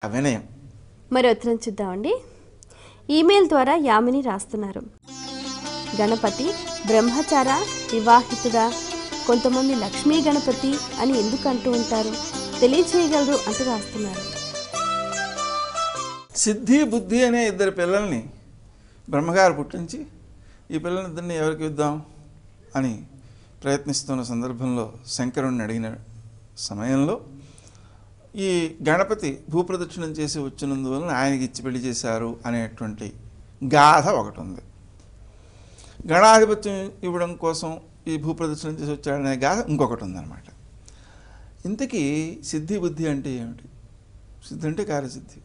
వినయం. మరి ఉత్తరం చూద్దామండి. ఈమెయిల్ ద్వారా యామిని రాస్తున్నారు. గణపతి బ్రహ్మచార వివాహితుడా, కొంతమంది లక్ష్మీ గణపతి అని ఎందుకు అంటూ ఉంటారు, తెలియచేయగలరు అంటూ రాస్తున్నారు. సిద్ధి బుద్ధి అనే ఇద్దరు పిల్లల్ని బ్రహ్మగారు పుట్టించి ఈ పిల్లలిద్దరిని ఎవరికి ఇద్దాం అని ప్రయత్నిస్తున్న సందర్భంలో శంకరుణ్ణి అడిగిన సమయంలో ఈ గణపతి భూప్రదక్షిణం చేసి వచ్చినందువలన ఆయనకి ఇచ్చి పెళ్లి చేశారు అనేటువంటి గాథ ఒకటి ఉంది. గణాధిపత్యం ఇవ్వడం కోసం ఈ భూప్రదక్షిణం చేసి వచ్చాడనే గాథ ఇంకొకటి ఉందన్నమాట. ఇంతకీ సిద్ధి బుద్ధి అంటే ఏమిటి? సిద్ధి అంటే కార్యసిద్ధి.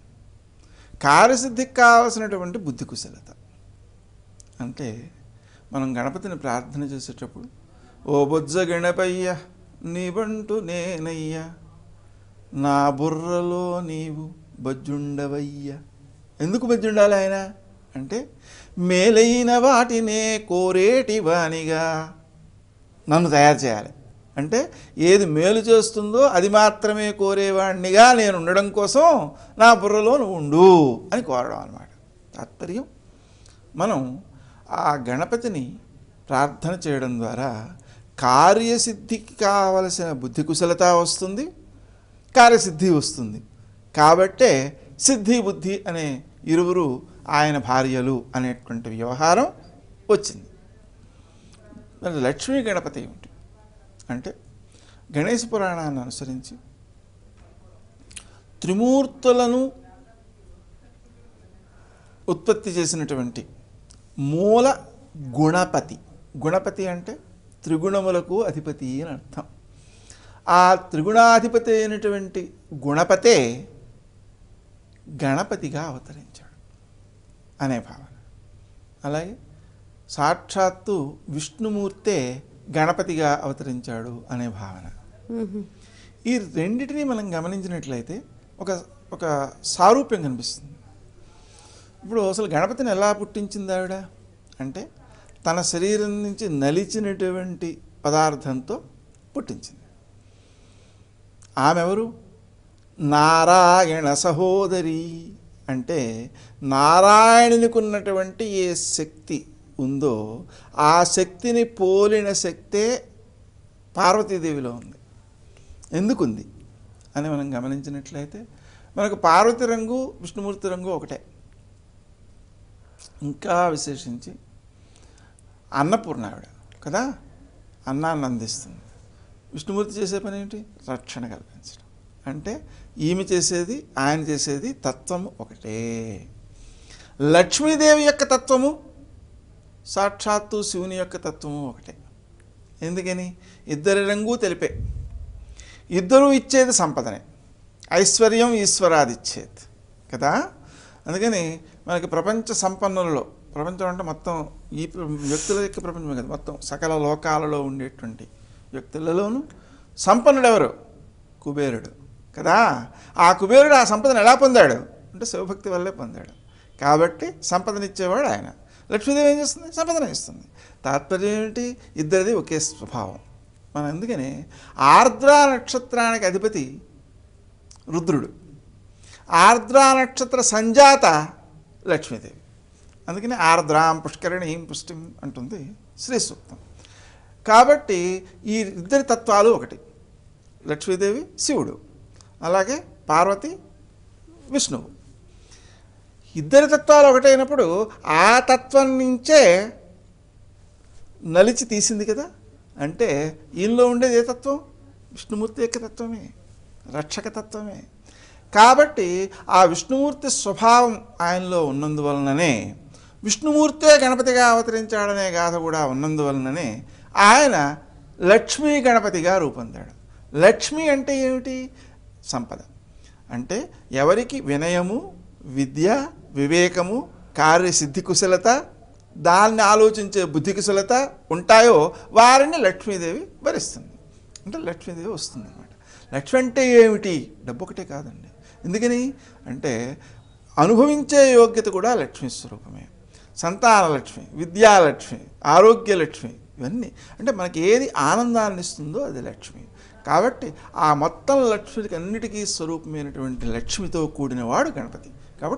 కార్యసిద్ధికి కావలసినటువంటి బుద్ధి కుశలత. అంటే మనం గణపతిని ప్రార్థన చేసేటప్పుడు ఓ బొజ్జ గణపయ్య నీబంటూ నేనయ్య, నా బుర్రలో నీవు బొజ్జుండవయ్య. ఎందుకు బొజ్జుండాలి ఆయన అంటే మేలైన వాటినే కోరేటి వానిగా నన్ను తయారు చేయాలి. అంటే ఏది మేలు చేస్తుందో అది మాత్రమే కోరేవాడినిగా నేను ఉండడం కోసం నా బుర్రలో నువ్వు ఉండు అని కోరడం అన్నమాట. తాత్పర్యం, మనం ఆ గణపతిని ప్రార్థన చేయడం ద్వారా కార్యసిద్ధికి కావలసిన బుద్ధి కుశలత వస్తుంది, కార్యసిద్ధి వస్తుంది. కాబట్టే సిద్ధి బుద్ధి అనే ఇరువురు ఆయన భార్యలు అనేటువంటి వ్యవహారం వచ్చింది. మరి లక్ష్మీ గణపతి ఏమిటి అంటే గణేశ పురాణాన్ని అనుసరించి త్రిమూర్తులను ఉత్పత్తి చేసినటువంటి మూల గుణపతి. గుణపతి అంటే త్రిగుణములకు అధిపతి అని అర్థం. ఆ త్రిగుణాధిపతి అయినటువంటి గుణపతే గణపతిగా అవతరించాడు అనే భావన. అలాగే సాక్షాత్తు విష్ణుమూర్తే గణపతిగా అవతరించాడు అనే భావన. ఈ రెండిటిని మనం గమనించినట్లయితే ఒక సారూప్యం కనిపిస్తుంది. ఇప్పుడు అసలు గణపతిని ఎలా పుట్టించింది ఆవిడ అంటే తన శరీరం నుంచి నలిచినటువంటి పదార్థంతో పుట్టించింది. ఆమె ఎవరు? నారాయణ సహోదరి. అంటే నారాయణునికి ఉన్నటువంటి ఏ శక్తి ఉందో ఆ శక్తిని పోలిన శక్తే పార్వతీదేవిలో ఉంది. ఎందుకుంది అని మనం గమనించినట్లయితే మనకు పార్వతి రంగు విష్ణుమూర్తి రంగు ఒకటే. ఇంకా విశేషించి అన్నపూర్ణ ఆవిడ కదా, అన్నాన్ని అందిస్తుంది. విష్ణుమూర్తి చేసే పని ఏంటి? రక్షణ కల్పించడం. అంటే ఈమె చేసేది ఆయన చేసేది తత్వము ఒకటే. లక్ష్మీదేవి యొక్క తత్వము సాక్షాత్తు శివుని యొక్క తత్వము ఒకటే. ఎందుకని? ఇద్దరి రంగు తెలిపే, ఇద్దరూ ఇచ్చేది సంపదనే. ఐశ్వర్యం ఈశ్వరాదిచ్చేది కదా. అందుకని మనకి ప్రపంచ సంపన్నులలో, ప్రపంచం అంటే మొత్తం ఈ వ్యక్తుల యొక్క ప్రపంచమే కదా, మొత్తం సకల లోకాలలో ఉండేటువంటి వ్యక్తులలోనూ సంపన్నుడు ఎవరు? కుబేరుడు కదా. ఆ కుబేరుడు ఆ సంపదను ఎలా పొందాడు అంటే శివభక్తి వల్లే పొందాడు. కాబట్టి సంపదనిచ్చేవాడు ఆయన. లక్ష్మీదేవి ఏం చేస్తుంది? సంపదన ఇస్తుంది. తాత్పర్యం ఏమిటి? ఇద్దరిది ఒకే స్వభావం. మనం అందుకని ఆర్ద్రా నక్షత్రానికి అధిపతి రుద్రుడు, ఆర్ద్రా నక్షత్ర సంజాత లక్ష్మీదేవి. అందుకని ఆర్ద్రాం పుష్కరిణీం పుష్టిం అంటుంది శ్రీ సూక్తం. కాబట్టి ఈ ఇద్దరి తత్వాలు ఒకటి. లక్ష్మీదేవి శివుడు, అలాగే పార్వతి విష్ణువు. ఇద్దరి తత్వాలు ఒకటైనప్పుడు ఆ తత్వం నుంచే నలిచి తీసింది కదా. అంటే ఈయనలో ఉండేది ఏ తత్వం? విష్ణుమూర్తి యొక్క తత్వమే, రక్షక తత్వమే. కాబట్టి ఆ విష్ణుమూర్తి స్వభావం ఆయనలో ఉన్నందువలననే విష్ణుమూర్తే గణపతిగా అవతరించాడనే గాథ కూడా ఉన్నందువలననే ఆయన లక్ష్మీ గణపతిగా రూపొందాడు. లక్ష్మి అంటే ఏమిటి? సంపద. అంటే ఎవరికి వినయము, విద్య, వివేకము, కార్యసిద్ధి కుశలత, దాన్ని ఆలోచించే బుద్ధి కుశలత ఉంటాయో వారిని లక్ష్మీదేవి భరిస్తుంది. అంటే లక్ష్మీదేవి వస్తుంది అన్నమాట. లక్ష్మి అంటే ఏమిటి? డబ్బు ఒకటే కాదండి. ఎందుకని అంటే అనుభవించే యోగ్యత కూడా లక్ష్మీ స్వరూపమే. సంతానలక్ష్మి, విద్యాలక్ష్మి, ఆరోగ్యలక్ష్మి, ఇవన్నీ అంటే మనకి ఏది ఆనందాన్ని ఇస్తుందో అది లక్ష్మి. కాబట్టి ఆ మొత్తం లక్ష్మికి అన్నిటికీ స్వరూపమైనటువంటి లక్ష్మితో కూడినవాడు గణపతి. కాబట్టి